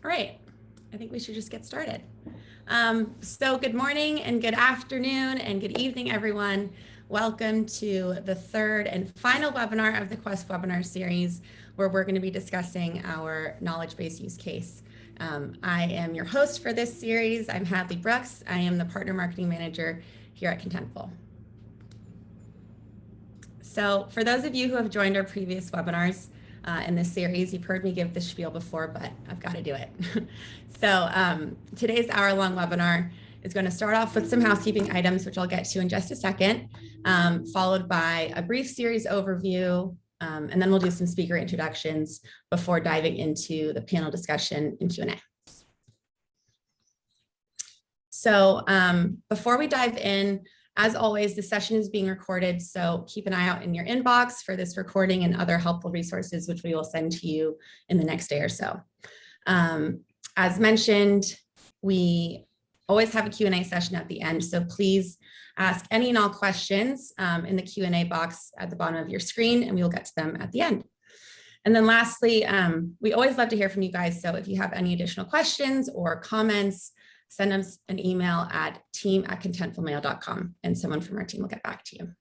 All right, I think we should just get started. So good morning and good afternoon and good evening, everyone. Welcome to the third and final webinar of the Quest webinar series, where we're going to be discussing our knowledge-based use case. I am your host for this series. I'm Hadley Brooks. I am the Partner Marketing Manager here at Contentful. So for those of you who have joined our previous webinars in this series, you've heard me give this spiel before, but I've got to do it. So today's hour-long webinar is going to start off with some housekeeping items, which I'll get to in just a second, followed by a brief series overview, and then we'll do some speaker introductions before diving into the panel discussion and Q&A. So before we dive in, as always, the session is being recorded, so keep an eye out in your inbox for this recording and other helpful resources, which we will send to you in the next day or so. As mentioned, we always have a Q&A session at the end, so please ask any and all questions in the Q&A box at the bottom of your screen, and we will get to them at the end. And then lastly, we always love to hear from you guys, so if you have any additional questions or comments, send us an email at team@contentfulmail.com, and someone from our team will get back to you.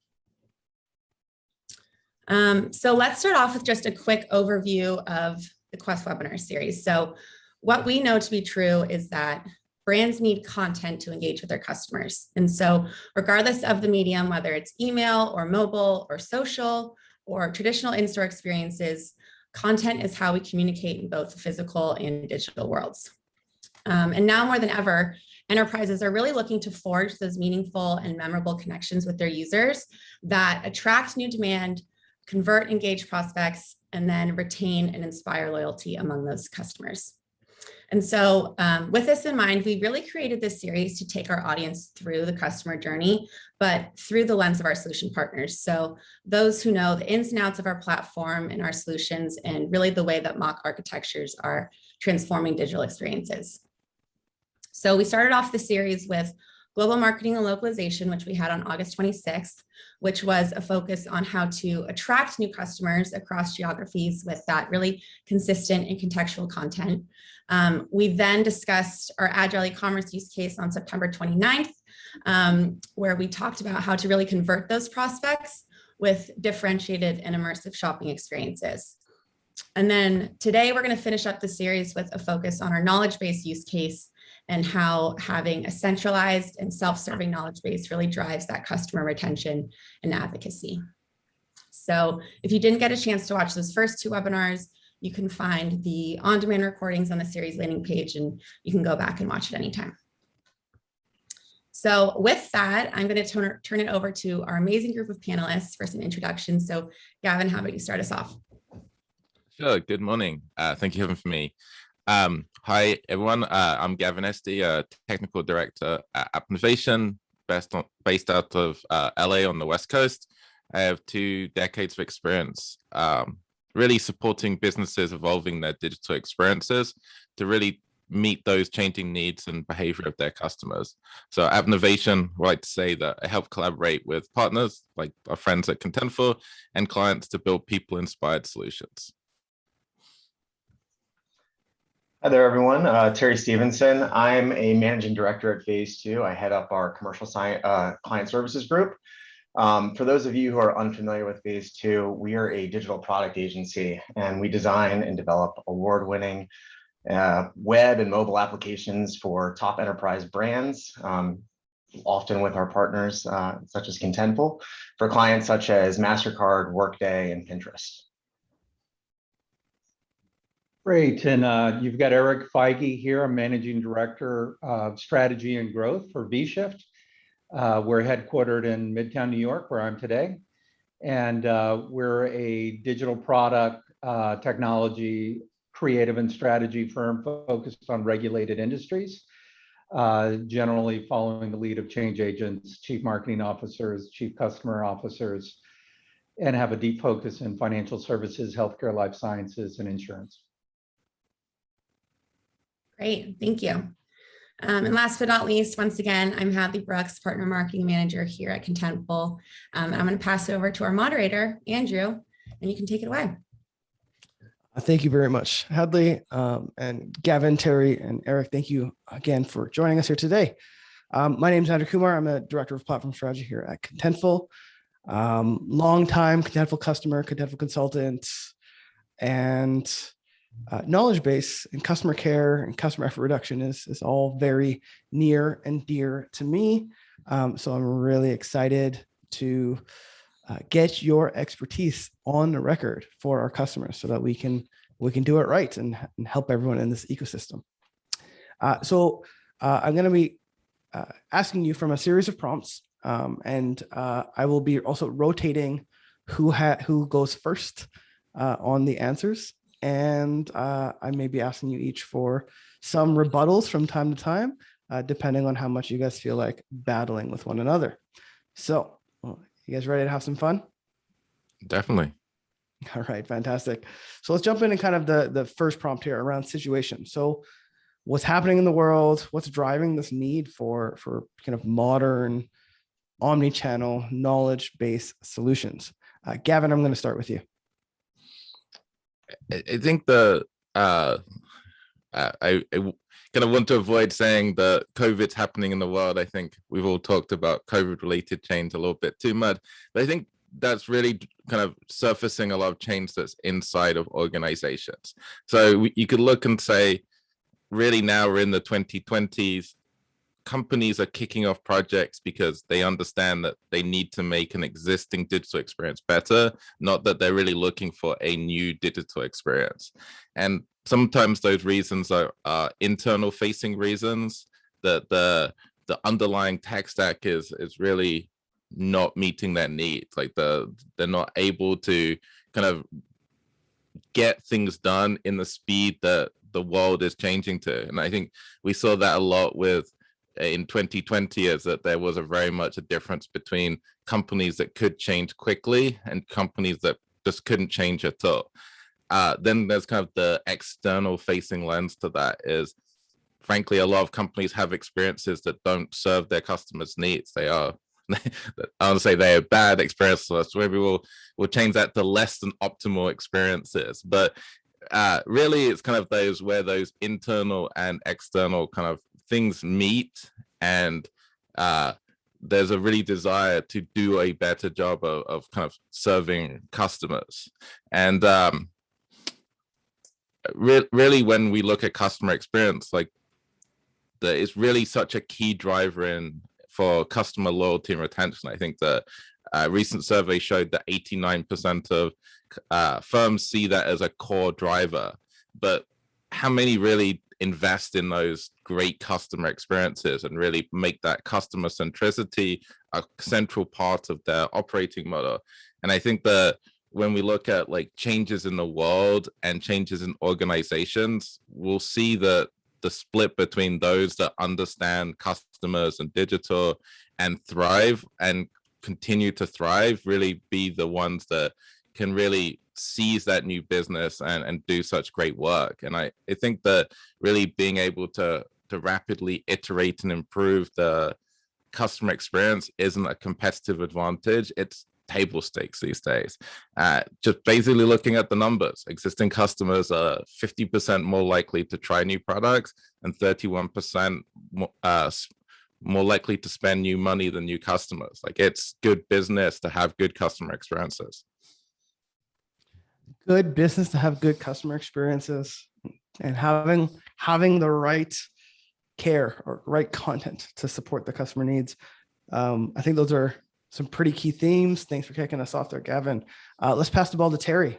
So let's start off with just a quick overview of the Quest webinar series. So what we know to be true is that brands need content to engage with their customers. And so regardless of the medium, whether it's email or mobile or social or traditional in-store experiences, content is how we communicate in both the physical and digital worlds. And now more than ever, enterprises are really looking to forge those meaningful and memorable connections with their users that attract new demand, convert engaged prospects, and then retain and inspire loyalty among those customers. And so with this in mind, we really created this series to take our audience through the customer journey, but through the lens of our solution partners. So those who know the ins and outs of our platform and our solutions, and really the way that mock architectures are transforming digital experiences. So we started off the series with global marketing and localization, which we had on August 26th, which was a focus on how to attract new customers across geographies with that really consistent and contextual content. We then discussed our agile e-commerce use case on September 29th, where we talked about how to really convert those prospects with differentiated and immersive shopping experiences. And then today we're going to finish up the series with a focus on our knowledge-based use case and how having a centralized and self-serving knowledge base really drives that customer retention and advocacy. So if you didn't get a chance to watch those first two webinars, you can find the on-demand recordings on the series landing page, and you can go back and watch it anytime. So with that, I'm going to turn it over to our amazing group of panelists for some introductions. So Gavin, how about you start us off? Sure. Good morning. Thank you for me. Hi, everyone. I'm Gavin Esty, Technical Director at Appnovation, based out of LA on the West Coast. I have 2 decades of experience really supporting businesses evolving their digital experiences to really meet those changing needs and behavior of their customers. So Appnovation, I like to say that I help collaborate with partners like our friends at Contentful and clients to build people-inspired solutions. Hi there, everyone. Terry Stevenson. I'm a managing director at Phase2. I head up our commercial client services group. For those of you who are unfamiliar with Phase2, we are a digital product agency, and we design and develop award-winning web and mobile applications for top enterprise brands, often with our partners such as Contentful, for clients such as MasterCard, Workday, and Pinterest. Great, and you've got Eric Feige here, I'm Managing Director of Strategy and Growth for VShift. We're headquartered in Midtown, New York, where I'm today. And we're a digital product, technology, creative and strategy firm focused on regulated industries, generally following the lead of change agents, chief marketing officers, chief customer officers, and have a deep focus in financial services, healthcare, life sciences, and insurance. Great, thank you. And last but not least, once again, I'm Hadley Brooks, Partner Marketing Manager here at Contentful. I'm going to pass it over to our moderator, Andrew, and you can take it away. Thank you very much, Hadley, and Gavin, Terry, and Eric. Thank you again for joining us here today. My name is Andrew Kumar. I'm a director of platform strategy here at Contentful. Long-time Contentful customer, Contentful consultant, and knowledge base in customer care and customer effort reduction is all very near and dear to me. So I'm really excited to get your expertise on the record for our customers so that we can do it right and help everyone in this ecosystem. So I'm going to be asking you from a series of prompts, and I will be also rotating who goes first on the answers. And I may be asking you each for some rebuttals from time to time, depending on how much you guys feel like battling with one another. So, you guys ready to have some fun? Definitely. All right, fantastic. So let's jump in and kind of the first prompt here around situation. So what's happening in the world? What's driving this need for kind of modern omni-channel knowledge-based solutions? Gavin, I'm going to start with you. I think I kind of want to avoid saying that COVID's happening in the world. I think we've all talked about COVID-related change a little bit too much, but I think that's really kind of surfacing a lot of change that's inside of organizations. So you could look and say, really now we're in the 2020s, companies are kicking off projects because they understand that they need to make an existing digital experience better, not that they're really looking for a new digital experience. And sometimes those reasons are internal facing reasons, that the underlying tech stack is really not meeting their needs. Like they're not able to kind of get things done in the speed that the world is changing to. And I think we saw that a lot in 2020, is that there was very much a difference between companies that could change quickly and companies that just couldn't change at all. Then there's kind of the external facing lens to that is, frankly, a lot of companies have experiences that don't serve their customers' needs. They are, I would say they are bad experiences. So maybe we'll change that to less than optimal experiences. But really, it's kind of those where those internal and external kind of things meet, and there's a really desire to do a better job of kind of serving customers. And really, when we look at customer experience, like it's really such a key driver for customer loyalty and retention. I think the recent survey showed that 89% of firms see that as a core driver, but how many really invest in those great customer experiences and really make that customer centricity a central part of their operating model? And I think that when we look at like changes in the world and changes in organizations, we'll see that the split between those that understand customers and digital and thrive and continue to thrive really be the ones that can really seize that new business and do such great work. And I think that really being able to rapidly iterate and improve the customer experience isn't a competitive advantage. It's table stakes these days. Just basically looking at the numbers, existing customers are 50% more likely to try new products and 31% more likely to spend new money than new customers. Like, it's good business to have good customer experiences. Good business to have good customer experiences, and having the right care or right content to support the customer needs. I think those are some pretty key themes. Thanks for kicking us off there, Gavin. Let's pass the ball to Terry.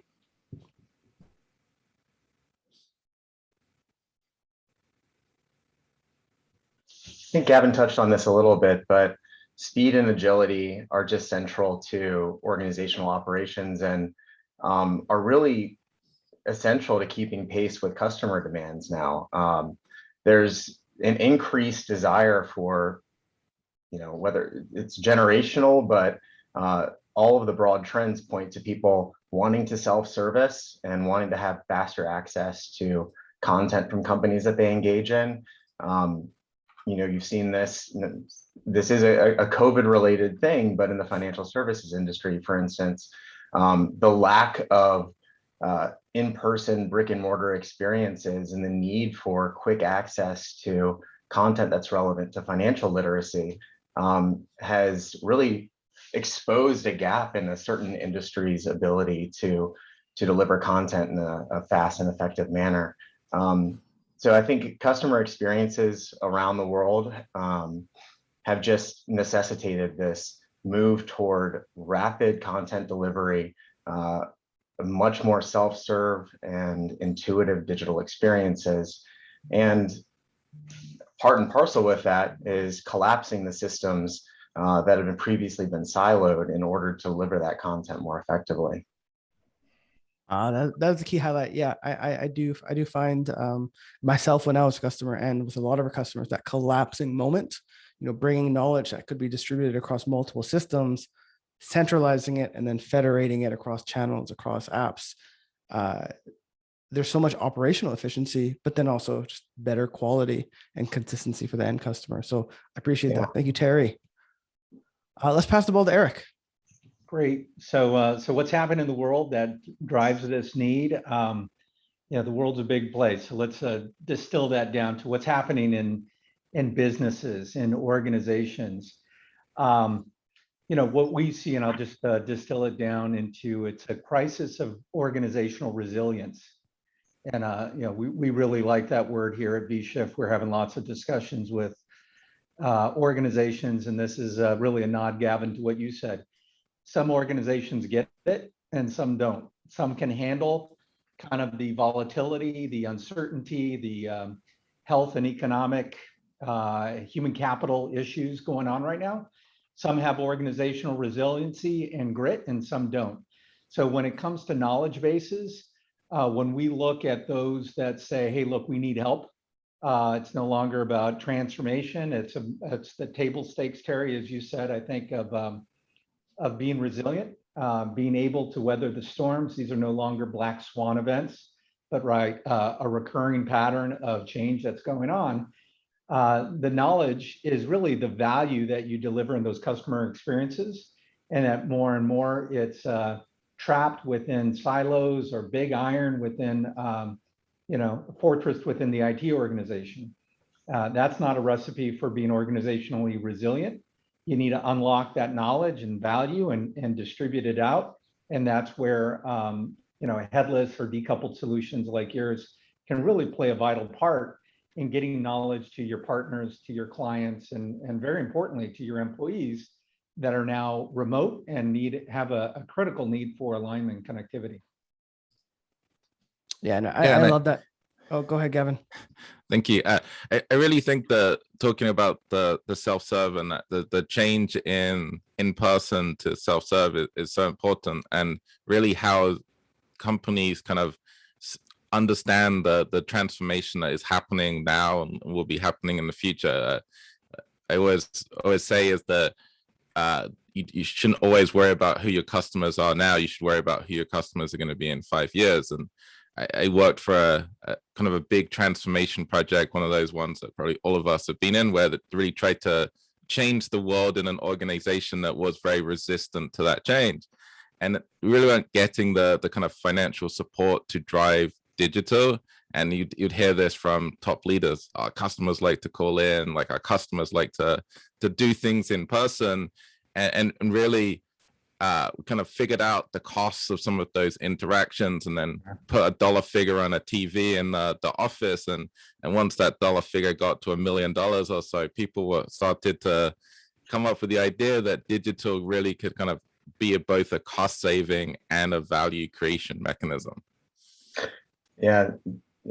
I think Gavin touched on this a little bit, but speed and agility are just central to organizational operations and are really essential to keeping pace with customer demands now. There's an increased desire for, whether it's generational, but all of the broad trends point to people wanting to self-service and wanting to have faster access to content from companies that they engage in. You've seen this. This is a COVID-related thing, but in the financial services industry, for instance, the lack of in-person brick and mortar experiences and the need for quick access to content that's relevant to financial literacy has really exposed a gap in a certain industry's ability to deliver content in a fast and effective manner. So I think customer experiences around the world have just necessitated this move toward rapid content delivery, much more self-serve and intuitive digital experiences. And part and parcel with that is collapsing the systems that have previously been siloed in order to deliver that content more effectively. That's the key highlight. Yeah, I do find myself when I was a customer and with a lot of our customers, that collapsing moment, bringing knowledge that could be distributed across multiple systems, centralizing it, and then federating it across channels, across apps. There's so much operational efficiency, but then also just better quality and consistency for the end customer. So I appreciate that. Thank you, Terry. Let's pass the ball to Eric. Great. So what's happened in the world that drives this need? The world's a big place. So let's distill that down to what's happening in businesses, in organizations. What we see, and I'll just distill it down into, it's a crisis of organizational resilience. And we really like that word here at VShift. We're having lots of discussions with organizations, and this is really a nod, Gavin, to what you said. Some organizations get it and some don't. Some can handle kind of the volatility, the uncertainty, the health and economic, human capital issues going on right now. Some have organizational resiliency and grit, and some don't. So when it comes to knowledge bases, when we look at those that say, hey, look, we need help, it's no longer about transformation. It's the table stakes, Terry, as you said, I think, of being resilient, being able to weather the storms. These are no longer black swan events, but a recurring pattern of change that's going on. The knowledge is really the value that you deliver in those customer experiences, and that more and more it's trapped within silos or big iron within, a fortress within the IT organization. That's not a recipe for being organizationally resilient. You need to unlock that knowledge and value and distribute it out. And that's where, headless or decoupled solutions like yours can really play a vital part in getting knowledge to your partners, to your clients, and very importantly, to your employees that are now remote and have a critical need for alignment and connectivity. Yeah, no, I love that. Oh, go ahead, Gavin. Thank you. I really think that talking about the self-serve and the change in person to self-serve is so important, and really how companies kind of understand the transformation that is happening now and will be happening in the future. I always say is that you shouldn't always worry about who your customers are now. You should worry about who your customers are going to be in 5 years. And I worked for a kind of a big transformation project, one of those ones that probably all of us have been in, where that really tried to change the world in an organization that was very resistant to that change. And we really weren't getting the kind of financial support to drive digital. And you'd hear this from top leaders. Our customers like to call in, like our customers like to do things in person, and really kind of figured out the costs of some of those interactions, and then put a dollar figure on a TV in the office. And once that dollar figure got to $1 million or so, people started to come up with the idea that digital really could kind of be both a cost saving and a value creation mechanism. Yeah,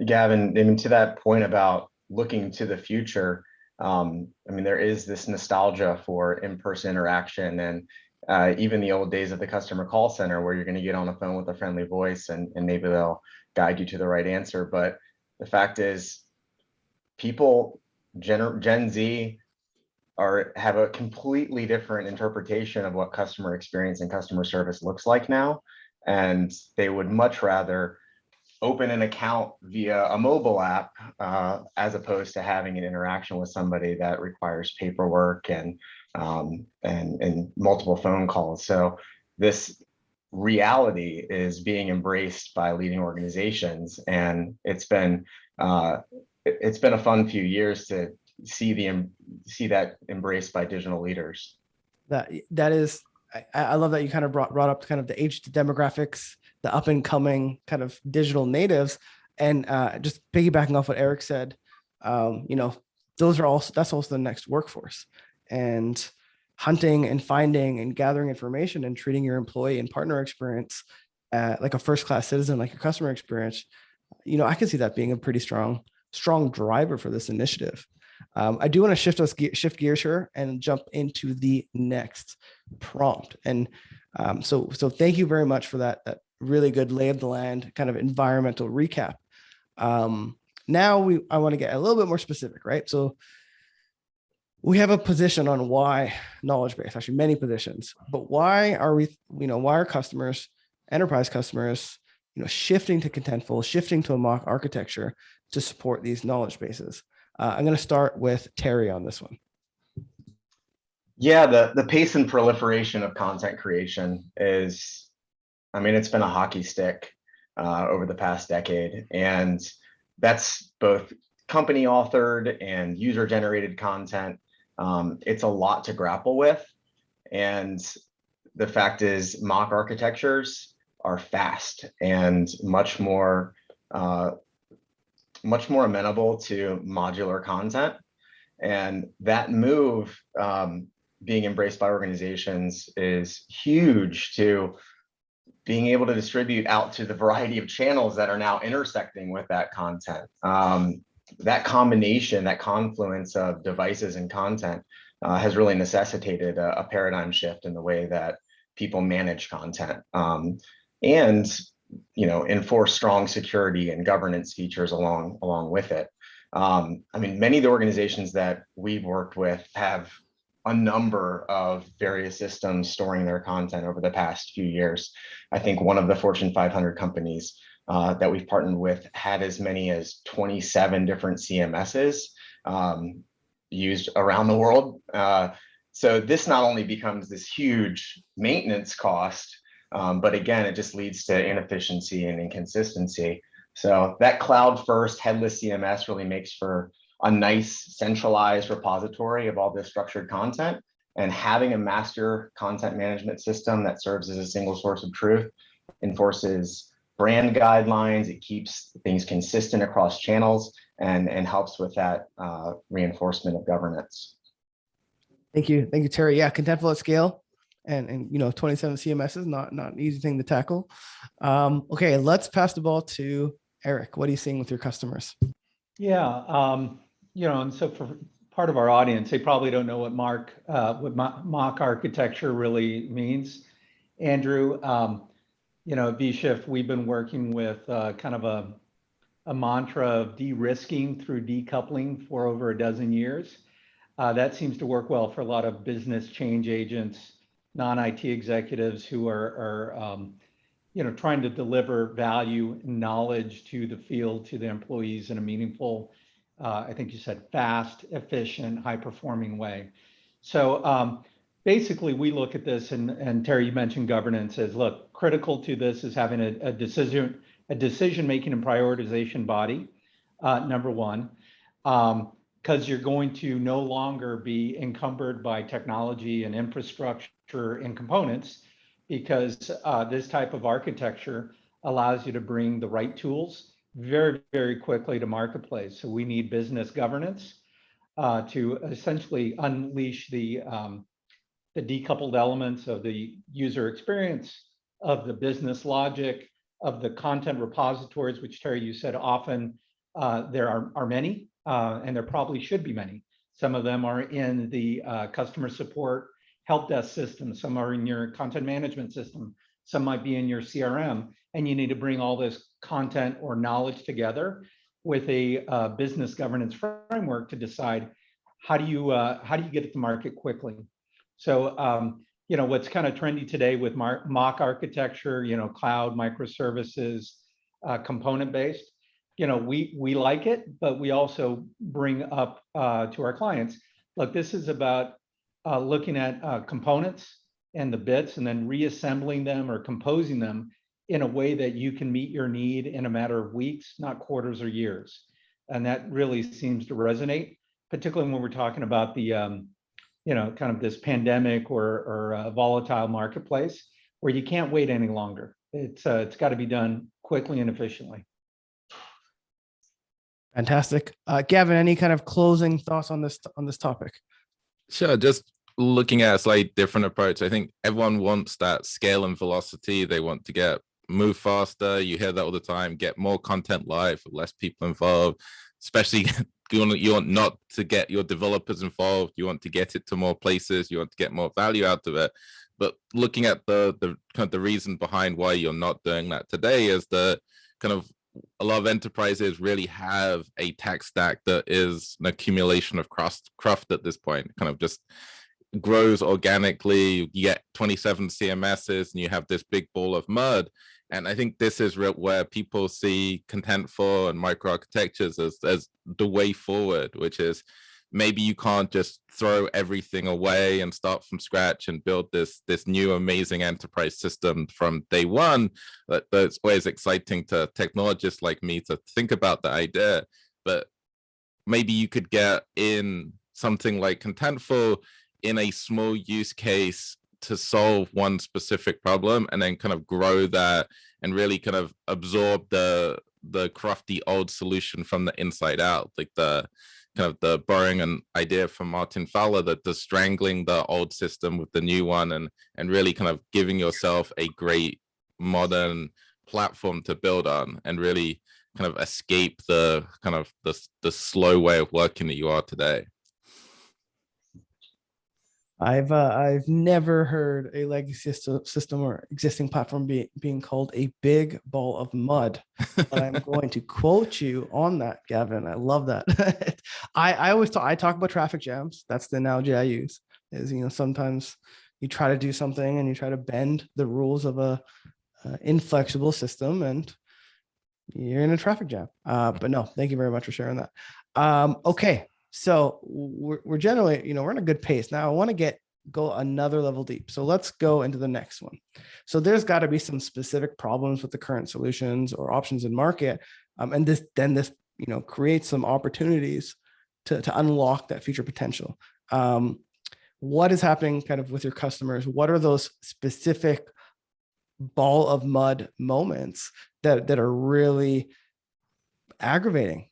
Gavin, I mean, to that point about looking to the future, there is this nostalgia for in-person interaction, and even the old days of the customer call center, where you're going to get on the phone with a friendly voice and maybe they'll guide you to the right answer. But the fact is, people, Gen Z, have a completely different interpretation of what customer experience and customer service looks like now, and they would much rather open an account via a mobile app as opposed to having an interaction with somebody that requires paperwork and multiple phone calls. So this reality is being embraced by leading organizations, and it's been a fun few years to see that embraced by digital leaders. That is, I love that you kind of brought up kind of the age demographics, the up and coming kind of digital natives, and just piggybacking off what Eric said, those are also, that's also the next workforce, and hunting and finding and gathering information and treating your employee and partner experience like a first-class citizen, like your customer experience. I can see that being a pretty strong driver for this initiative. I do want to shift gears here and jump into the next prompt. And so thank you very much for that really good lay of the land kind of environmental recap. Now I want to get a little bit more specific, right? So we have a position on why knowledge base, actually many positions, but why are customers, enterprise customers, shifting to Contentful, shifting to a mock architecture to support these knowledge bases? I'm going to start with Terry on this one. Yeah, the pace and proliferation of content creation is, it's been a hockey stick over the past decade, and that's both company authored and user generated content. It's a lot to grapple with, and the fact is mock architectures are fast and much more amenable to modular content, and that move being embraced by organizations is huge to being able to distribute out to the variety of channels that are now intersecting with that content. That combination, that confluence of devices and content has really necessitated a paradigm shift in the way that people manage content, and enforce strong security and governance features along with it. Many of the organizations that we've worked with have a number of various systems storing their content over the past few years. I think one of the Fortune 500 companies that we've partnered with had as many as 27 different CMSs used around the world. So this not only becomes this huge maintenance cost, but again, it just leads to inefficiency and inconsistency. So that cloud first headless CMS really makes for a nice centralized repository of all this structured content, and having a master content management system that serves as a single source of truth enforces brand guidelines. It keeps things consistent across channels and helps with that reinforcement of governance. Thank you, Terry. Yeah, Contentful at scale, and 27 CMS is not an easy thing to tackle. Okay, let's pass the ball to Eric. What are you seeing with your customers? Yeah, and so for part of our audience, they probably don't know what mock architecture really means. Andrew, at VShift, we've been working with kind of a mantra of de-risking through decoupling for over a dozen years. That seems to work well for a lot of business change agents, non-IT executives who are trying to deliver value and knowledge to the field, to the employees in a meaningful, I think you said fast, efficient, high-performing way. So basically, we look at this, and Terry, you mentioned governance, as look, critical to this is having a decision-making and prioritization body, number one, because you're going to no longer be encumbered by technology and infrastructure and components, because this type of architecture allows you to bring the right tools very, very quickly to marketplace. So we need business governance to essentially unleash the decoupled elements of the user experience, of the business logic, of the content repositories, which Terry, you said often there are many, and there probably should be many. Some of them are in the customer support help desk system, some are in your content management system, some might be in your CRM, and you need to bring all this content or knowledge together with a business governance framework to decide how do you get it to market quickly. So what's kind of trendy today with mock architecture, cloud microservices, component based, we like it, but we also bring up to our clients, look, this is about looking at components and the bits and then reassembling them or composing them in a way that you can meet your need in a matter of weeks, not quarters or years. And that really seems to resonate, particularly when we're talking about the, kind of this pandemic or a volatile marketplace where you can't wait any longer. It's got to be done quickly and efficiently. Fantastic. Gavin, any kind of closing thoughts on this topic? Sure. Just looking at a slightly different approach. I think everyone wants that scale and velocity. They want to move faster. You hear that all the time. Get more content live, less people involved. Especially you want not to get your developers involved. You want to get it to more places. You want to get more value out of it. But looking at the kind of the reason behind why you're not doing that today is the kind of a lot of enterprises really have a tech stack that is an accumulation of craft at this point, kind of just grows organically. You get 27 CMSs and you have this big ball of mud. And I think this is where people see Contentful and microarchitectures as the way forward, which is maybe you can't just throw everything away and start from scratch and build this new amazing enterprise system from day one. That's always exciting to technologists like me to think about the idea. But maybe you could get in something like Contentful in a small use case to solve one specific problem, and then kind of grow that and really kind of absorb the crafty old solution from the inside out, like the kind of the borrowing an idea from Martin Fowler, that the strangling the old system with the new one, and really kind of giving yourself a great modern platform to build on and really kind of escape the kind of the slow way of working that you are today. I've never heard a legacy system or existing platform being called a big ball of mud. But I'm going to quote you on that, Gavin. I love that. I talk about traffic jams. That's the analogy I use. Is sometimes you try to do something and you try to bend the rules of a inflexible system, and you're in a traffic jam. But no, thank you very much for sharing that. Okay. So we're generally, we're in a good pace. Now I want to go another level deep. So let's go into the next one. So there's got to be some specific problems with the current solutions or options in market. And this creates some opportunities to unlock that future potential. What is happening kind of with your customers? What are those specific ball of mud moments that are really aggravating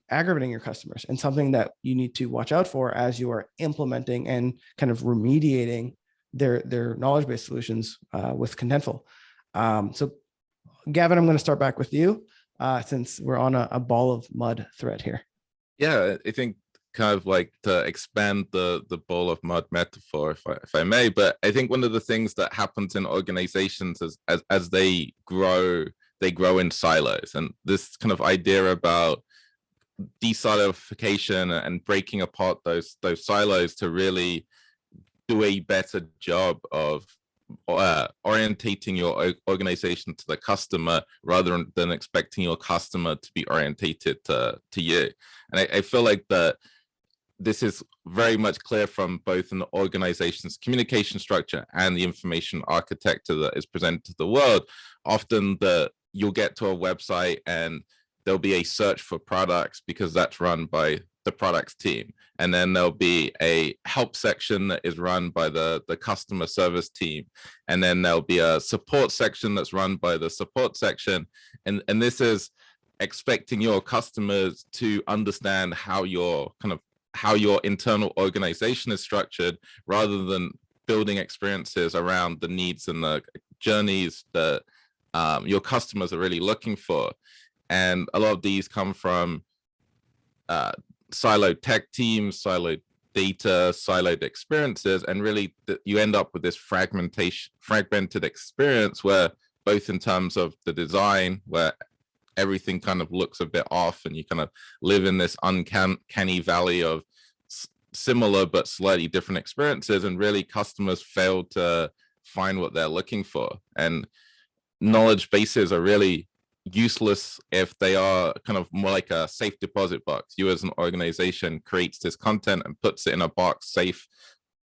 your customers, and something that you need to watch out for as you are implementing and kind of remediating their knowledge-based solutions with Contentful? So Gavin, I'm going to start back with you since we're on a ball of mud thread here. Yeah, I think kind of like to expand the ball of mud metaphor, if I may, but I think one of the things that happens in organizations as they grow in silos, and this kind of idea about desilification and breaking apart those silos to really do a better job of orientating your organization to the customer rather than expecting your customer to be orientated to you. And I feel like that this is very much clear from both an organization's communication structure and the information architecture that is presented to the world. Often you'll get to a website and there'll be a search for products because that's run by the products team. And then there'll be a help section that is run by the customer service team. And then there'll be a support section that's run by the support section. And this is expecting your customers to understand how your internal organization is structured, rather than building experiences around the needs and the journeys that your customers are really looking for. And a lot of these come from siloed tech teams, siloed data, siloed experiences, and really you end up with this fragmented experience where both in terms of the design, where everything kind of looks a bit off and you kind of live in this uncanny valley of similar but slightly different experiences, and really customers fail to find what they're looking for. And knowledge bases are really useless if they are kind of more like a safe deposit box. You as an organization creates this content and puts it in a box safe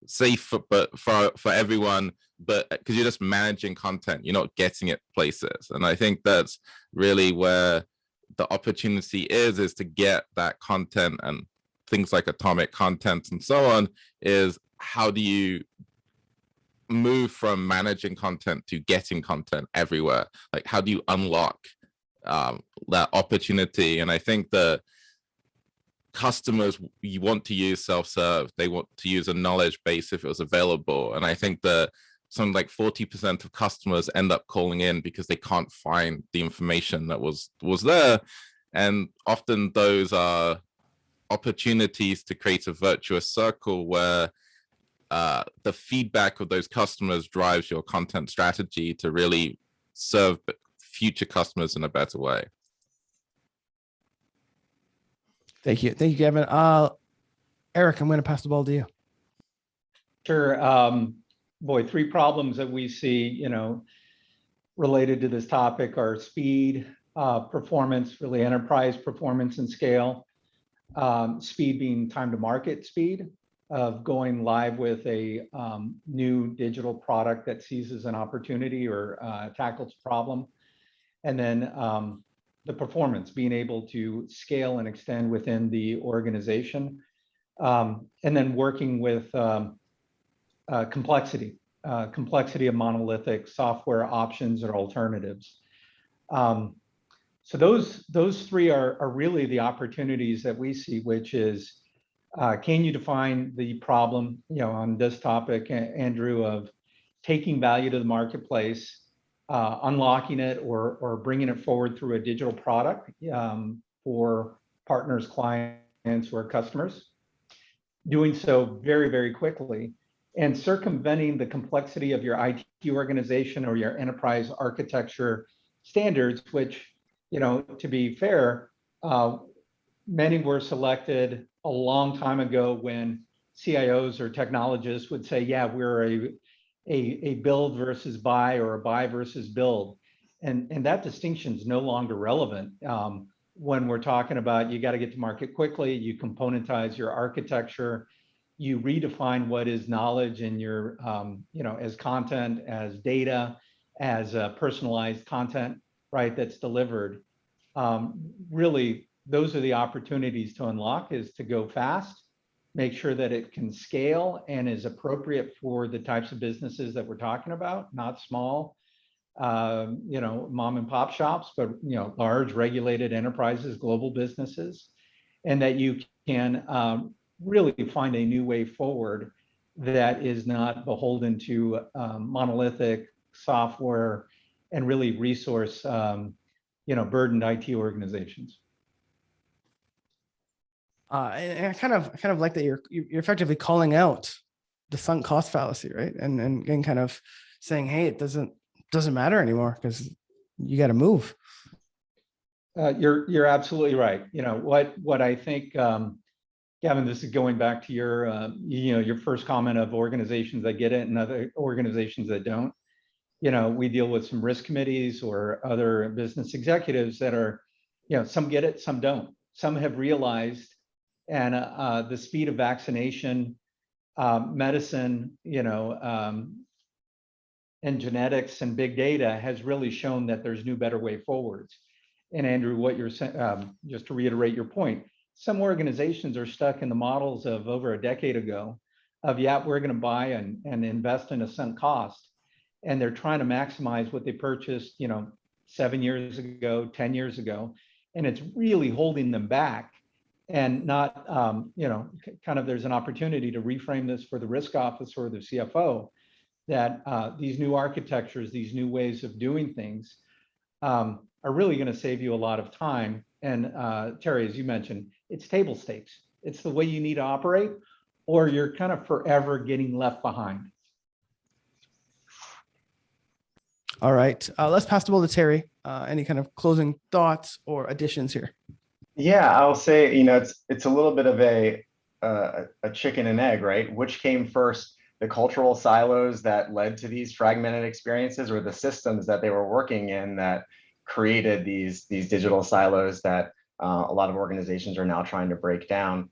safe, but for everyone, but because you're just managing content, you're not getting it places. And I think that's really where the opportunity is to get that content, and things like atomic content and so on, is how do you move from managing content to getting content everywhere? Like, how do you unlock that opportunity? And I think the customers, you want to use self-serve, they want to use a knowledge base if it was available. And I think that something like 40% of customers end up calling in because they can't find the information that was there. And often those are opportunities to create a virtuous circle where the feedback of those customers drives your content strategy to really serve future customers in a better way. Thank you, Gavin. Eric, I'm going to pass the ball to you. Sure. Boy, three problems that we see, you know, related to this topic are speed, performance, really enterprise performance and scale. Speed being time to market speed of going live with a new digital product that seizes an opportunity or tackles a problem. And then the performance, being able to scale and extend within the organization. And then working with complexity of monolithic software options or alternatives. So those three are really the opportunities that we see, which is, can you define the problem, you know, on this topic, Andrew, of taking value to the marketplace, unlocking it or bringing it forward through a digital product for partners, clients, or customers. Doing so very, very quickly, and circumventing the complexity of your IT organization or your enterprise architecture standards, which, you know, to be fair, many were selected a long time ago when CIOs or technologists would say, yeah, we're a build versus buy or a buy versus build. And that distinction is no longer relevant when we're talking about you got to get to market quickly, you componentize your architecture, you redefine what is knowledge in your, you know, as content, as data, as personalized content, right, that's delivered. Really, those are the opportunities to unlock, is to go fast, make sure that it can scale and is appropriate for the types of businesses that we're talking about, not small, you know, mom and pop shops, but, you know, large regulated enterprises, global businesses, and that you can really find a new way forward that is not beholden to monolithic software and really resource, you know, burdened IT organizations. And I kind of like that you're effectively calling out the sunk cost fallacy, right? And kind of saying, hey, it doesn't matter anymore because you got to move. You're absolutely right. You know what I think, Gavin, this is going back to your you know, your first comment of organizations that get it and other organizations that don't. You know, we deal with some risk committees or other business executives that are, you know, some get it, some don't. Some have realized, and the speed of vaccination, medicine, you know, and genetics and big data has really shown that there's new, better way forwards. And Andrew, what you're saying, just to reiterate your point, some organizations are stuck in the models of over a decade ago of, yeah, we're going to buy and invest in a sunk cost. And they're trying to maximize what they purchased, you know, 7 years ago, 10 years ago. And it's really holding them back. And not, you know, kind of there's an opportunity to reframe this for the risk officer or the CFO, that these new architectures, these new ways of doing things are really going to save you a lot of time. And Terry, as you mentioned, it's table stakes. It's the way you need to operate, or you're kind of forever getting left behind. All right, let's pass the ball to Terry. Any kind of closing thoughts or additions here? Yeah, I'll say, you know, it's a little bit of a chicken and egg, right? Which came first, the cultural silos that led to these fragmented experiences, or the systems that they were working in that created these digital silos that a lot of organizations are now trying to break down?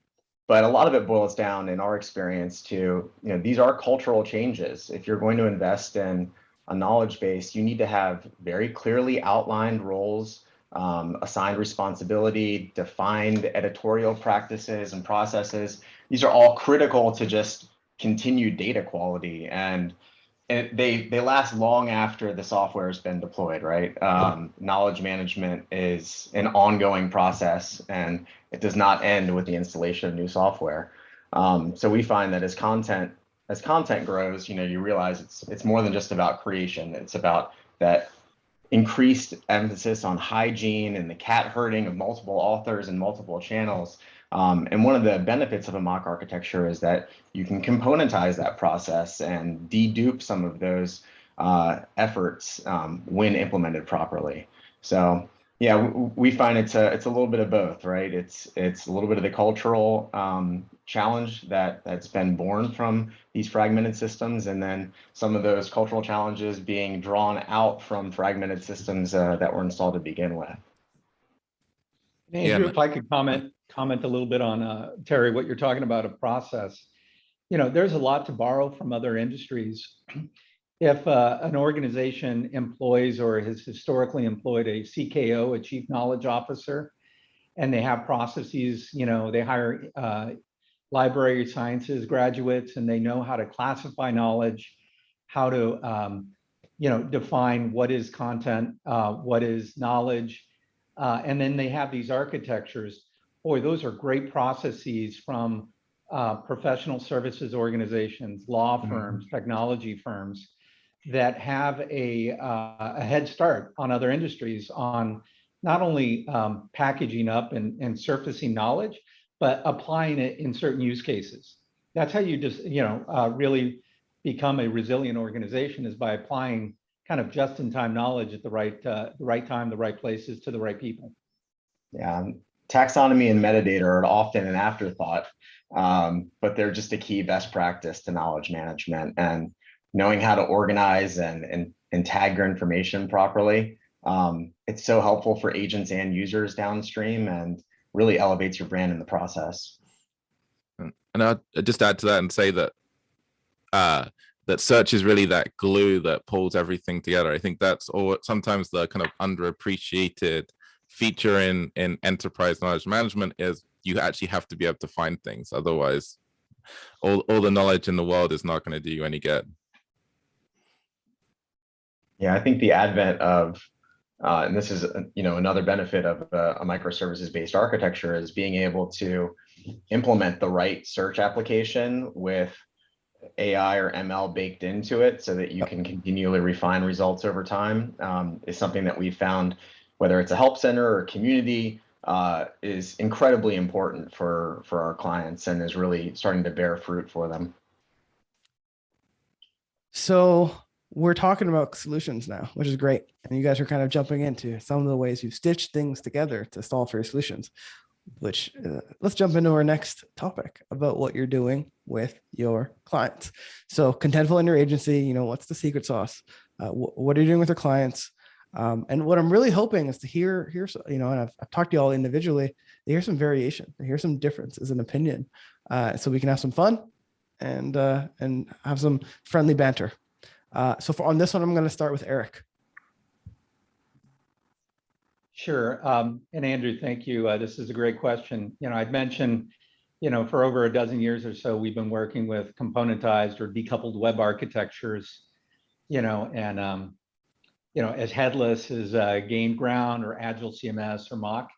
But a lot of it boils down in our experience to, these are cultural changes. If you're going to invest in a knowledge base, you need to have very clearly outlined roles, assigned responsibility, defined editorial practices and processes. These are all critical to just continued data quality, and they last long after the software has been deployed, right? Knowledge management is an ongoing process, and it does not end with the installation of new software. So we find that as content grows, you realize it's more than just about creation. It's about that increased emphasis on hygiene and the cat herding of multiple authors and multiple channels. And one of the benefits of a mock architecture is that you can componentize that process and dedupe some of those efforts when implemented properly. So yeah, we find it's a little bit of both, right? It's a little bit of the cultural challenge that's been born from these fragmented systems, and then some of those cultural challenges being drawn out from fragmented systems that were installed to begin with. Andrew, if I could comment a little bit on Terry, what you're talking about, a process. There's a lot to borrow from other industries. If an organization employs or has historically employed a CKO, a Chief Knowledge Officer, and they have processes, they hire library sciences graduates, and they know how to classify knowledge, how to define what is content, what is knowledge, and then they have these architectures. Boy, those are great processes from professional services organizations, law firms, technology firms that have a head start on other industries on not only packaging up and surfacing knowledge, but applying it in certain use cases. That's how you just, really become a resilient organization, is by applying kind of just-in-time knowledge at the right time, the right places, to the right people. Yeah, taxonomy and metadata are often an afterthought, but they're just a key best practice to knowledge management, and knowing how to organize and tag your information properly. It's so helpful for agents and users downstream, and really elevates your brand in the process. And I'll just add to that and say that that search is really that glue that pulls everything together. I think that's sometimes the kind of underappreciated feature in enterprise knowledge management, is you actually have to be able to find things. Otherwise, all the knowledge in the world is not going to do you any good. Yeah, I think the advent of, and this is another benefit of a microservices-based architecture, is being able to implement the right search application with AI or ML baked into it, so that you can continually refine results over time, is something that we've found, whether it's a help center or community, is incredibly important for our clients, and is really starting to bear fruit for them. So we're talking about solutions now, which is great. And you guys are kind of jumping into some of the ways you've stitched things together to solve for your solutions, which let's jump into our next topic about what you're doing with your clients. So Contentful in your agency, what's the secret sauce? What are you doing with your clients? And what I'm really hoping is to hear, and I've talked to you all individually, to hear some variation, to hear some differences in opinion, so we can have some fun and have some friendly banter. So on this one, I'm going to start with Eric. Sure. And Andrew, thank you. This is a great question. I'd mentioned, for over a dozen years or so, we've been working with componentized or decoupled web architectures, and as headless as Gain Ground or Agile CMS or Mock.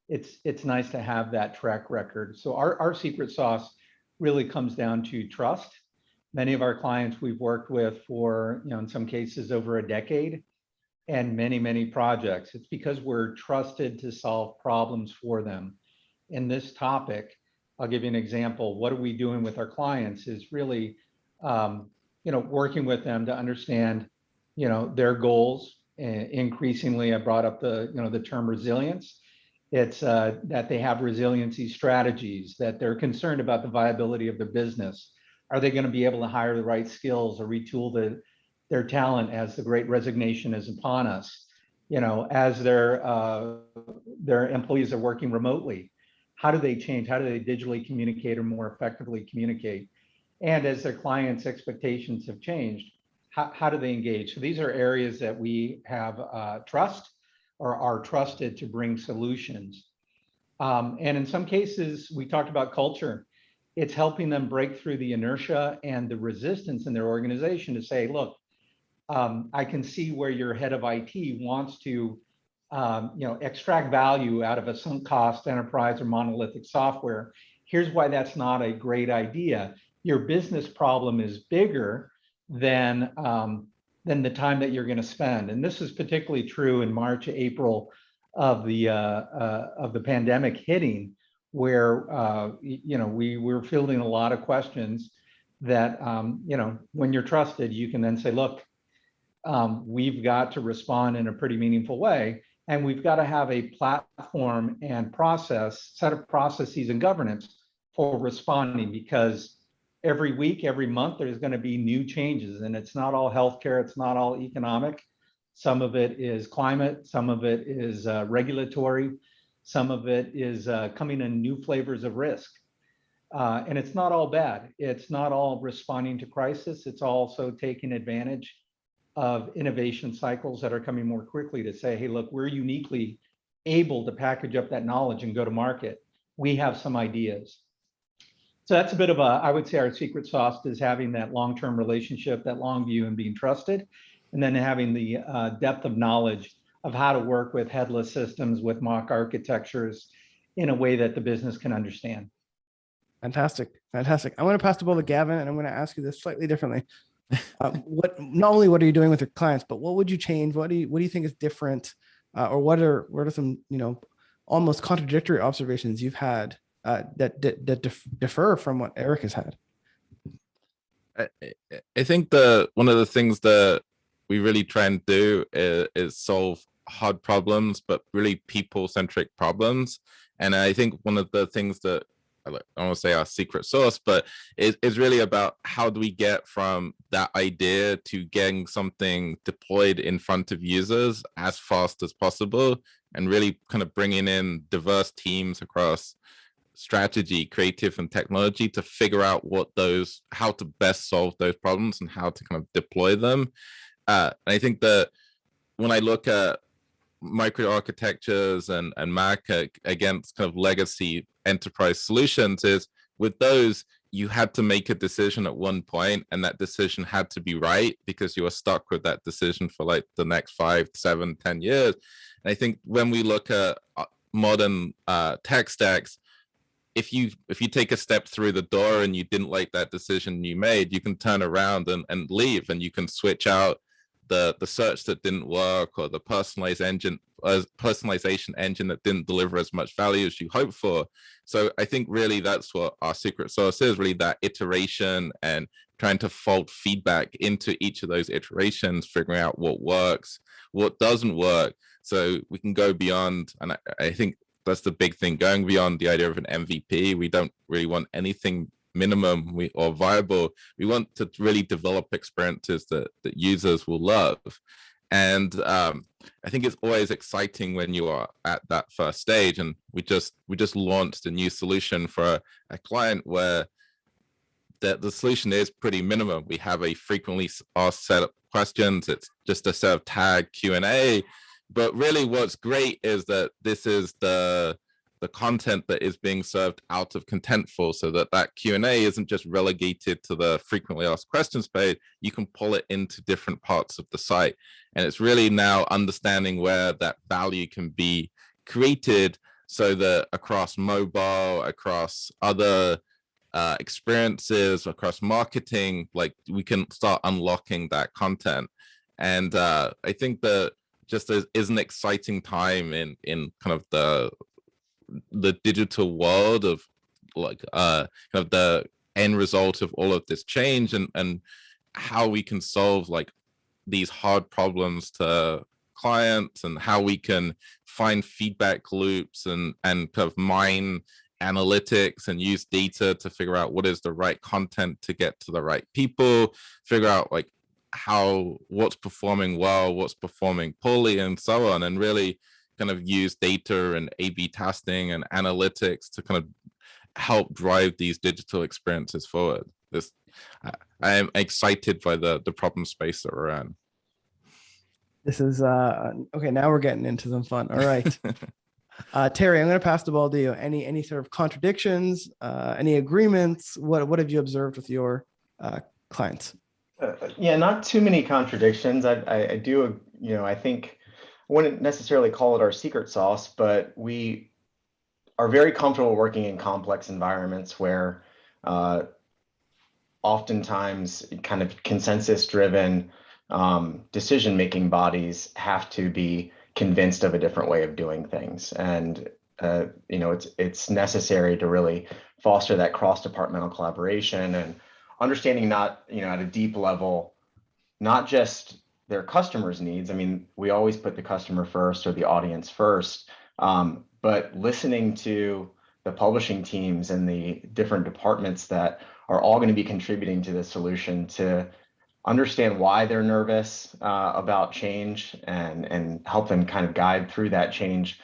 It's nice to have that track record. So our secret sauce really comes down to trust. Many of our clients we've worked with for, in some cases over a decade, and many, many projects. It's because we're trusted to solve problems for them. In this topic, I'll give you an example. What are we doing with our clients is really, working with them to understand, their goals. Increasingly, I brought up the term resilience. It's that they have resiliency strategies, that they're concerned about the viability of their business. Are they going to be able to hire the right skills or retool their talent as the great resignation is upon us? As their employees are working remotely, how do they change? How do they digitally communicate or more effectively communicate? And as their clients' expectations have changed, how do they engage? So these are areas that we have trust or are trusted to bring solutions. And in some cases, we talked about culture. It's helping them break through the inertia and the resistance in their organization to say, look, I can see where your head of IT wants to extract value out of a sunk cost enterprise or monolithic software. Here's why that's not a great idea. Your business problem is bigger than the time that you're going to spend. And this is particularly true in March, April of the pandemic hitting, where we were fielding a lot of questions that when you're trusted, you can then say, look, we've got to respond in a pretty meaningful way. And we've got to have a platform and set of processes and governance for responding, because every week, every month, there's going to be new changes. And it's not all healthcare, it's not all economic. Some of it is climate, some of it is regulatory, some of it is coming in new flavors of risk. And it's not all bad. It's not all responding to crisis. It's also taking advantage of innovation cycles that are coming more quickly to say, hey, look, we're uniquely able to package up that knowledge and go to market. We have some ideas. So that's a bit of I would say our secret sauce is having that long-term relationship, that long view, and being trusted, and then having the depth of knowledge of how to work with headless systems, with mock architectures in a way that the business can understand. Fantastic. Fantastic. I want to pass the ball to Gavin, and I'm going to ask you this slightly differently. Not only what are you doing with your clients, but what would you change? What do you think is different? Or what are some, almost contradictory observations you've had that differ from what Eric has had? I think one of the things that we really try and do is solve hard problems, but really people-centric problems. And I think one of the things that I don't want to say our secret sauce, but is really about how do we get from that idea to getting something deployed in front of users as fast as possible, and really kind of bringing in diverse teams across strategy, creative, and technology to figure out how to best solve those problems and how to kind of deploy them. And I think that when I look at micro architectures and Mac against kind of legacy enterprise solutions, is with those, you had to make a decision at one point, and that decision had to be right, because you were stuck with that decision for like the next 5, 7, 10 years. And I think when we look at modern tech stacks, if you take a step through the door and you didn't like that decision you made, you can turn around and leave, and you can switch out the search that didn't work, or the personalization engine that didn't deliver as much value as you hoped for. So I think really that's what our secret sauce is, really that iteration and trying to fold feedback into each of those iterations, figuring out what works, what doesn't work, so we can go beyond. And I think that's the big thing, going beyond the idea of an MVP. We don't really want anything minimum or viable. We want to really develop experiences that users will love. And I think it's always exciting when you are at that first stage. And we just launched a new solution for a client where the solution is pretty minimum. We have a frequently asked set of questions. It's just a set of tag Q&A. But really what's great is that this is the content that is being served out of Contentful, so that Q&A isn't just relegated to the frequently asked questions page. You can pull it into different parts of the site. And it's really now understanding where that value can be created, so that across mobile, across other experiences, across marketing, like we can start unlocking that content. And I think that just is an exciting time in kind of the digital world of like kind of the end result of all of this change, and how we can solve like these hard problems to clients, and how we can find feedback loops and kind of mine analytics and use data to figure out what is the right content to get to the right people, figure out like what's performing well, what's performing poorly, and so on, and really kind of use data and A/B testing and analytics to kind of help drive these digital experiences forward. I am excited by the problem space that we're in. This is okay. Now we're getting into some fun. All right. Terry, I'm going to pass the ball to you. Any sort of contradictions, any agreements? What have you observed with your clients? Yeah, not too many contradictions. I do, I think I wouldn't necessarily call it our secret sauce, but we are very comfortable working in complex environments where oftentimes kind of consensus-driven decision-making bodies have to be convinced of a different way of doing things. And it's necessary to really foster that cross-departmental collaboration and understanding not, at a deep level, not just their customers' needs. I mean, we always put the customer first or the audience first, but listening to the publishing teams and the different departments that are all going to be contributing to the solution to understand why they're nervous about change and help them kind of guide through that change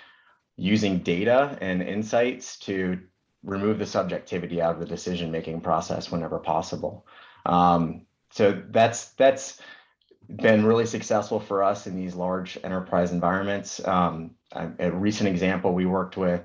using data and insights to remove the subjectivity out of the decision-making process whenever possible. So that's been really successful for us in these large enterprise environments. A recent example, we worked with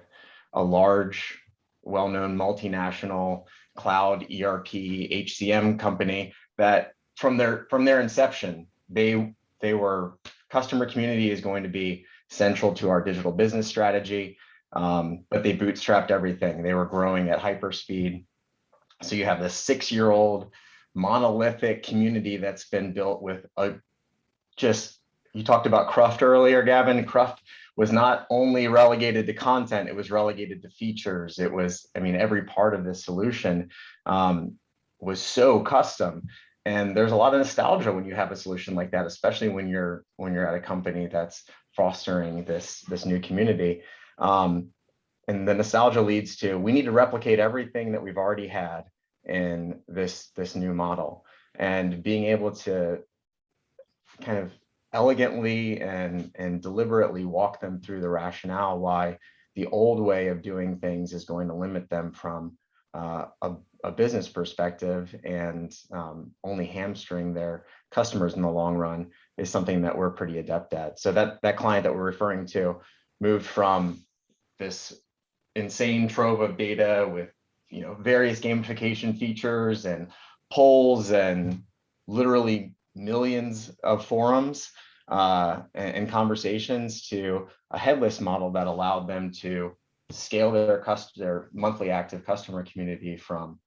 a large, well-known multinational cloud ERP HCM company that from their inception, they were customer community is going to be central to our digital business strategy, but they bootstrapped everything. They were growing at hyperspeed. So you have this 6-year-old monolithic community that's been built with you talked about Cruft earlier, Gavin. Cruft was not only relegated to content, it was relegated to features. It was, every part of this solution was so custom. And there's a lot of nostalgia when you have a solution like that, especially when you're at a company that's fostering this new community. And the nostalgia leads to, we need to replicate everything that we've already had in this new model, and being able to kind of elegantly and deliberately walk them through the rationale why the old way of doing things is going to limit them from a business perspective and only hamstring their customers in the long run is something that we're pretty adept at. So that client that we're referring to moved from this insane trove of data with various gamification features and polls and literally millions of forums and conversations to a headless model that allowed them to scale their monthly active customer community from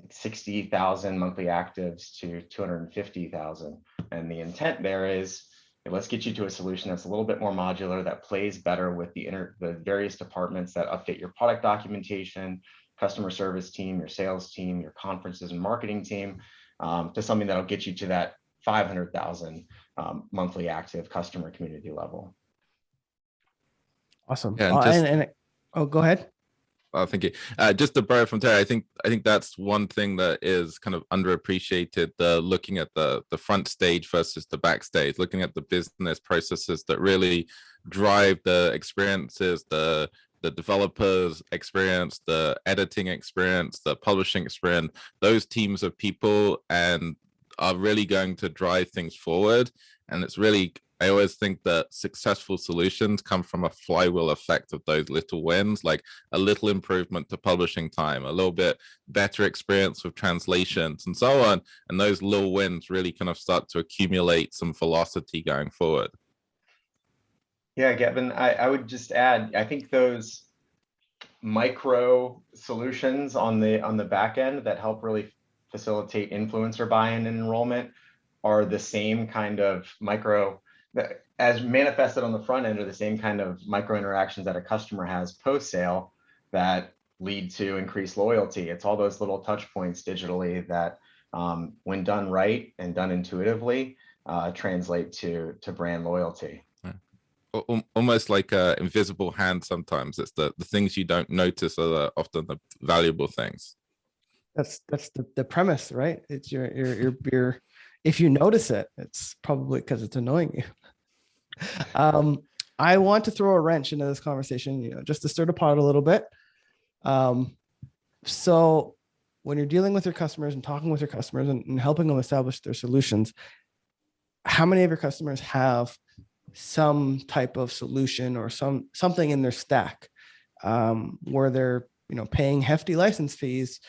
60,000 monthly actives to 250,000. And the intent there is, let's get you to a solution that's a little bit more modular, that plays better with the various departments that update your product documentation, customer service team, your sales team, your conferences and marketing team, to something that'll get you to that 500,000 monthly active customer community level. Awesome. Yeah, go ahead. Oh, thank you. Just to borrow from Terry, I think that's one thing that is kind of underappreciated, looking at the front stage versus the backstage, looking at the business processes that really drive the experiences, the developers experience, the editing experience, the publishing experience. Those teams of people and are really going to drive things forward. And it's really, I always think that successful solutions come from a flywheel effect of those little wins, like a little improvement to publishing time, a little bit better experience with translations and so on. And those little wins really kind of start to accumulate some velocity going forward. Yeah, Gavin, I would just add, I think those micro solutions on the back end that help really facilitate influencer buy-in and enrollment are the same kind of micro, as manifested on the front end, are the same kind of micro interactions that a customer has post-sale that lead to increased loyalty. It's all those little touch points digitally that, when done right and done intuitively, translate to brand loyalty. Almost like an invisible hand sometimes. It's the things you don't notice are often the valuable things. That's the premise, right? It's your if you notice it, it's probably because it's annoying you. I want to throw a wrench into this conversation, just to stir the pot a little bit. So when you're dealing with your customers and talking with your customers and helping them establish their solutions, how many of your customers have some type of solution or something in their stack where they're paying hefty license fees,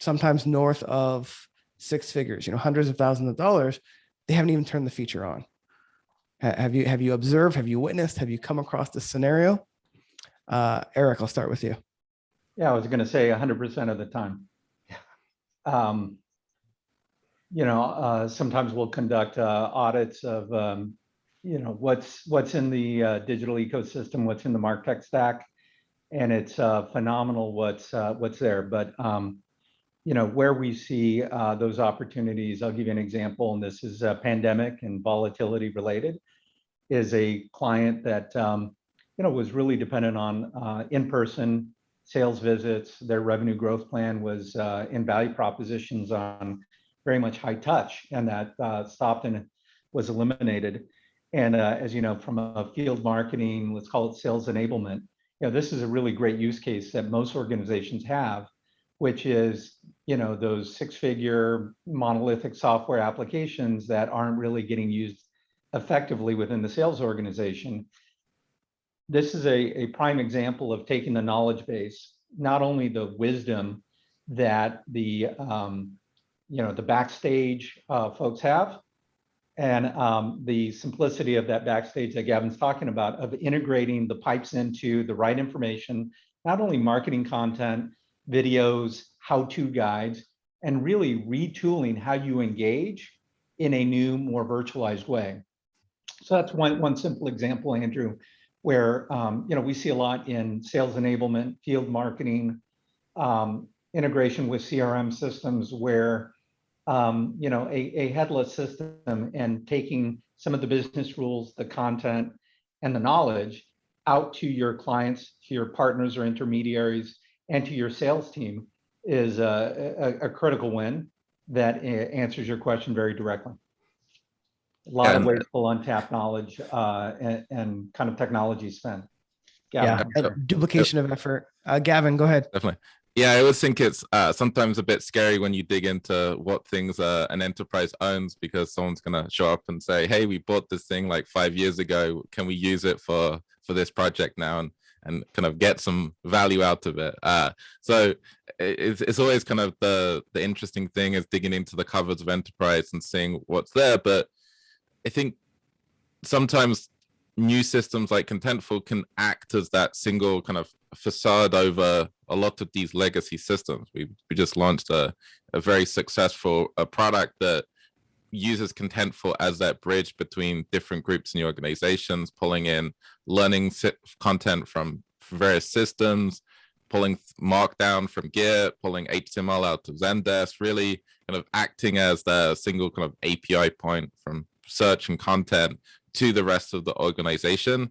sometimes north of six figures, hundreds of thousands of dollars? They haven't even turned the feature on. Have you observed? Have you witnessed? Have you come across this scenario? Eric, I'll start with you. Yeah, I was going to say 100% of the time. Sometimes we'll conduct audits of, what's in the digital ecosystem, what's in the MarTech stack, and it's phenomenal what's there. But where we see those opportunities, I'll give you an example, and this is pandemic and volatility related, is a client that was really dependent on in-person sales visits. Their revenue growth plan was in value propositions on very much high touch, and that stopped and was eliminated. And as you know, from a field marketing, let's call it sales enablement, this is a really great use case that most organizations have, which is those six-figure monolithic software applications that aren't really getting used effectively within the sales organization. This is a prime example of taking the knowledge base, not only the wisdom that the backstage folks have, and the simplicity of that backstage that Gavin's talking about, of integrating the pipes into the right information, not only marketing content, videos, how-to guides, and really retooling how you engage in a new, more virtualized way. So that's one simple example, Andrew, where we see a lot in sales enablement, field marketing, integration with CRM systems, where a headless system and taking some of the business rules, the content, and the knowledge out to your clients, to your partners or intermediaries, and to your sales team is a critical win that answers your question very directly. A lot of wasteful, untapped knowledge and kind of technology spend. Gavin, duplication of effort. Gavin, go ahead. Definitely. Yeah, I always think it's sometimes a bit scary when you dig into what things an enterprise owns, because someone's going to show up and say, hey, we bought this thing like 5 years ago. Can we use it for this project now and kind of get some value out of it? So it's always kind of the interesting thing is digging into the covers of enterprise and seeing what's there. But I think sometimes new systems like Contentful can act as that single kind of facade over a lot of these legacy systems. We just launched a very successful product that uses Contentful as that bridge between different groups in the organizations, pulling in learning content from various systems, pulling Markdown from Git, pulling HTML out of Zendesk, really kind of acting as the single kind of API point from search and content to the rest of the organization,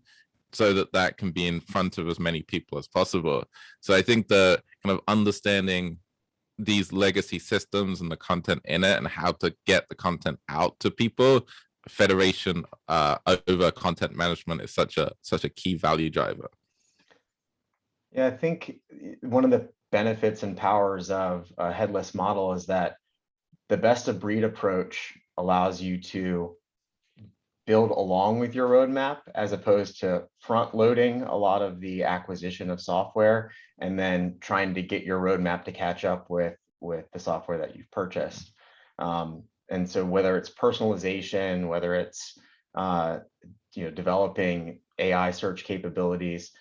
so that can be in front of as many people as possible. So I think the kind of understanding these legacy systems and the content in it and how to get the content out to people, federation over content management is such a key value driver. Yeah, I think one of the benefits and powers of a headless model is that the best of breed approach allows you to build along with your roadmap, as opposed to front loading a lot of the acquisition of software and then trying to get your roadmap to catch up with the software that you've purchased. And so whether it's personalization, whether it's developing AI search capabilities,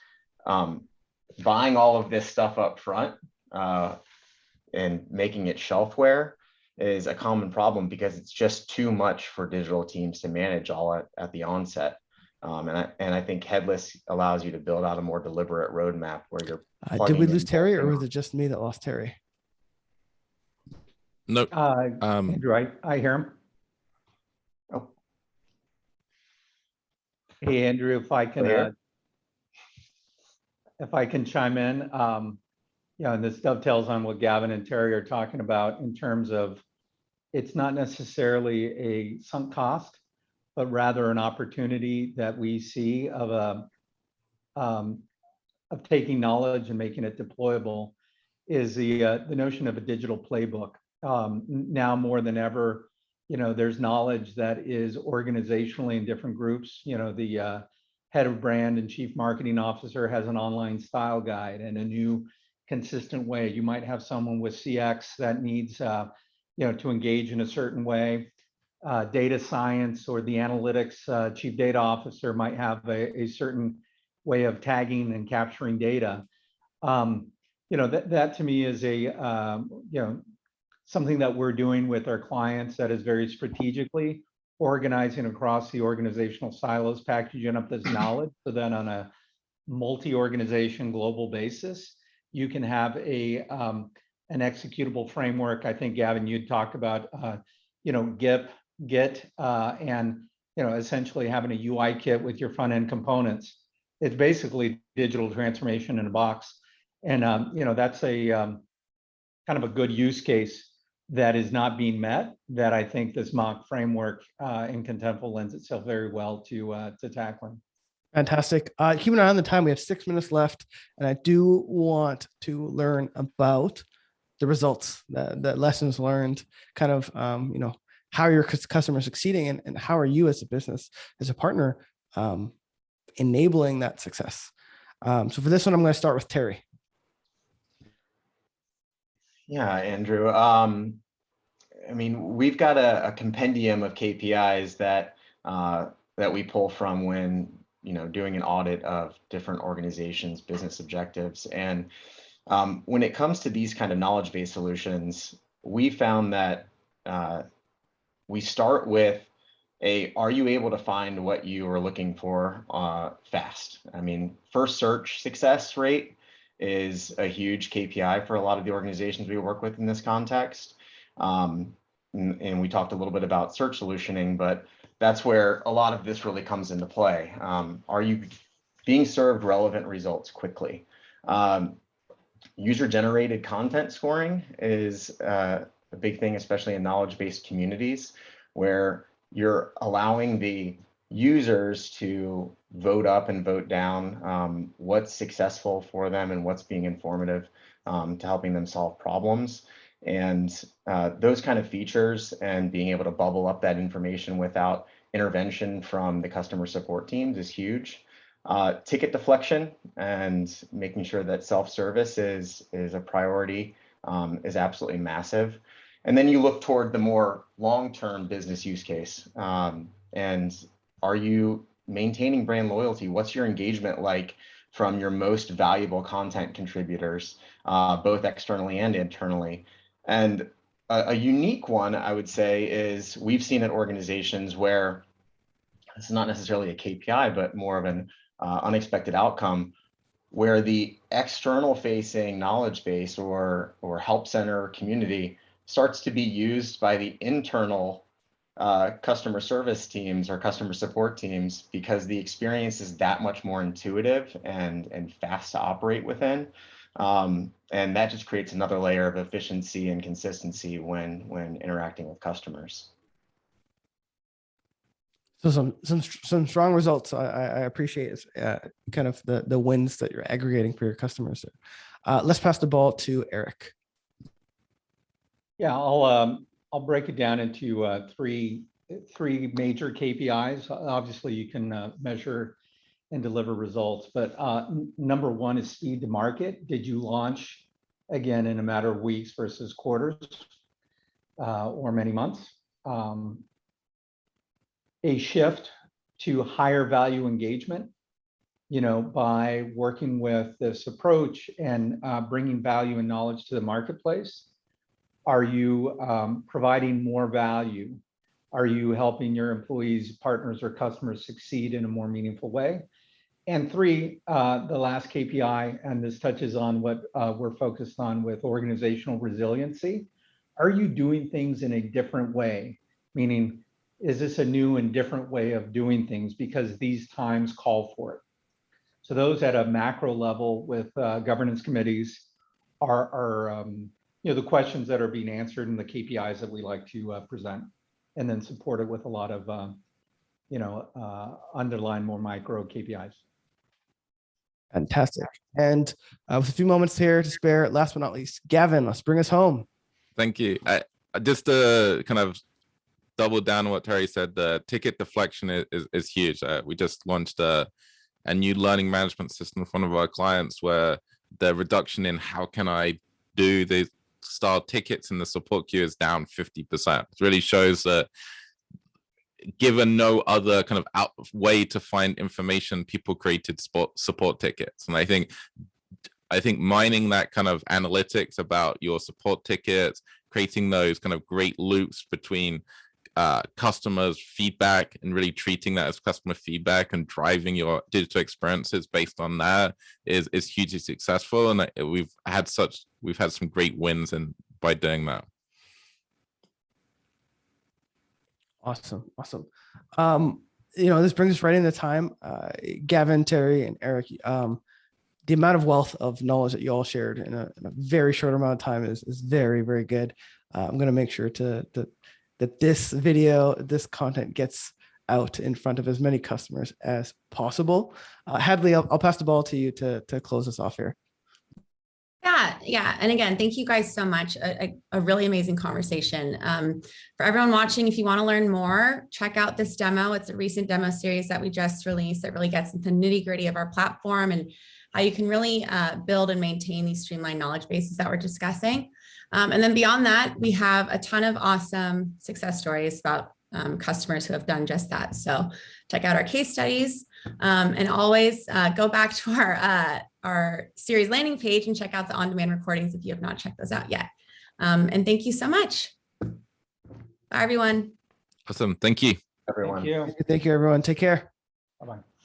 buying all of this stuff up front and making it shelfware is a common problem, because it's just too much for digital teams to manage all at the onset. And I think headless allows you to build out a more deliberate roadmap where you're. Did we lose Terry, or was it just me that lost Terry? Nope. Andrew, I hear him. Oh. Hey, Andrew, if I can chime in, and this dovetails on what Gavin and Terry are talking about in terms of it's not necessarily a sunk cost, but rather an opportunity that we see of taking knowledge and making it deployable, is the notion of a digital playbook. Now more than ever, there's knowledge that is organizationally in different groups. The head of brand and chief marketing officer has an online style guide and a new consistent way. You might have someone with CX that needs to engage in a certain way. Data science or the analytics chief data officer might have a certain way of tagging and capturing data. That to me is something that we're doing with our clients that is very strategically organizing across the organizational silos, packaging up this knowledge, so then on a multi-organization global basis, you can have an executable framework. I think, Gavin, you talked about Git, and essentially having a UI kit with your front end components. It's basically digital transformation in a box, and that's a kind of a good use case that is not being met, that I think this mock framework in Contentful lends itself very well to tackling. Fantastic. Keep an eye on the time. We have 6 minutes left, and I do want to learn about the results, the lessons learned, kind of, how are your customers succeeding, and how are you as a business, as a partner, enabling that success. So for this one, I'm going to start with Terry. Yeah, Andrew. We've got a compendium of KPIs that we pull from when doing an audit of different organizations' business objectives. And when it comes to these kind of knowledge-based solutions, we found that we start with are you able to find what you are looking for fast? First search success rate is a huge KPI for a lot of the organizations we work with in this context. And we talked a little bit about search solutioning, but that's where a lot of this really comes into play. Are you being served relevant results quickly? User-generated content scoring is a big thing, especially in knowledge-based communities, where you're allowing the users to vote up and vote down what's successful for them and what's being informative to helping them solve problems. And those kind of features and being able to bubble up that information without intervention from the customer support teams is huge. Ticket deflection and making sure that self-service is a priority is absolutely massive. And then you look toward the more long-term business use case. And are you maintaining brand loyalty? What's your engagement like from your most valuable content contributors, both externally and internally? And a unique one, I would say, is we've seen at organizations where this is not necessarily a KPI, but more of an unexpected outcome, where the external facing knowledge base or help center community starts to be used by the internal customer service teams or customer support teams, because the experience is that much more intuitive and fast to operate within. And that just creates another layer of efficiency and consistency when interacting with customers. So some strong results. I appreciate kind of the wins that you're aggregating for your customers. Let's pass the ball to Eric. Yeah, I'll break it down into three major KPIs. Obviously, you can measure and deliver results, but number one is speed to market. Did you launch again in a matter of weeks versus quarters or many months? A shift to higher value engagement, by working with this approach and bringing value and knowledge to the marketplace. Are you providing more value? Are you helping your employees, partners, or customers succeed in a more meaningful way? And three, the last KPI, and this touches on what we're focused on with organizational resiliency. Are you doing things in a different way? Meaning, is this a new and different way of doing things because these times call for it? So those at a macro level with governance committees are the questions that are being answered and the KPIs that we like to present, and then support it with a lot of underline more micro KPIs. Fantastic. And with a few moments here to spare, last but not least, Gavin, let's bring us home. Thank you. Just to kind of double down on what Terry said, the ticket deflection is huge. We just launched a new learning management system for one of our clients where the reduction in how can I do the style tickets in the support queue is down 50%. It really shows that given no other kind of way to find information, people created support tickets. And I think mining that kind of analytics about your support tickets, creating those kind of great loops between customers' feedback and really treating that as customer feedback and driving your digital experiences based on that is hugely successful. And we've had some great wins by doing that. Awesome. This brings us right into time. Gavin, Terry, and Eric, the amount of wealth of knowledge that you all shared in a very short amount of time is very, very good. I'm going to make sure that this video, this content gets out in front of as many customers as possible. Hadley, I'll pass the ball to you to close us off here. Yeah. And again, thank you guys so much. A really amazing conversation. For everyone watching, if you want to learn more, check out this demo. It's a recent demo series that we just released that really gets into the nitty-gritty of our platform and how you can really build and maintain these streamlined knowledge bases that we're discussing. And then beyond that, we have a ton of awesome success stories about customers who have done just that. So check out our case studies and always go back to our series landing page and check out the on-demand recordings if you have not checked those out yet. And thank you so much. Bye, everyone. Awesome. Thank you. Everyone. Thank you. Thank you, everyone. Take care. Bye-bye.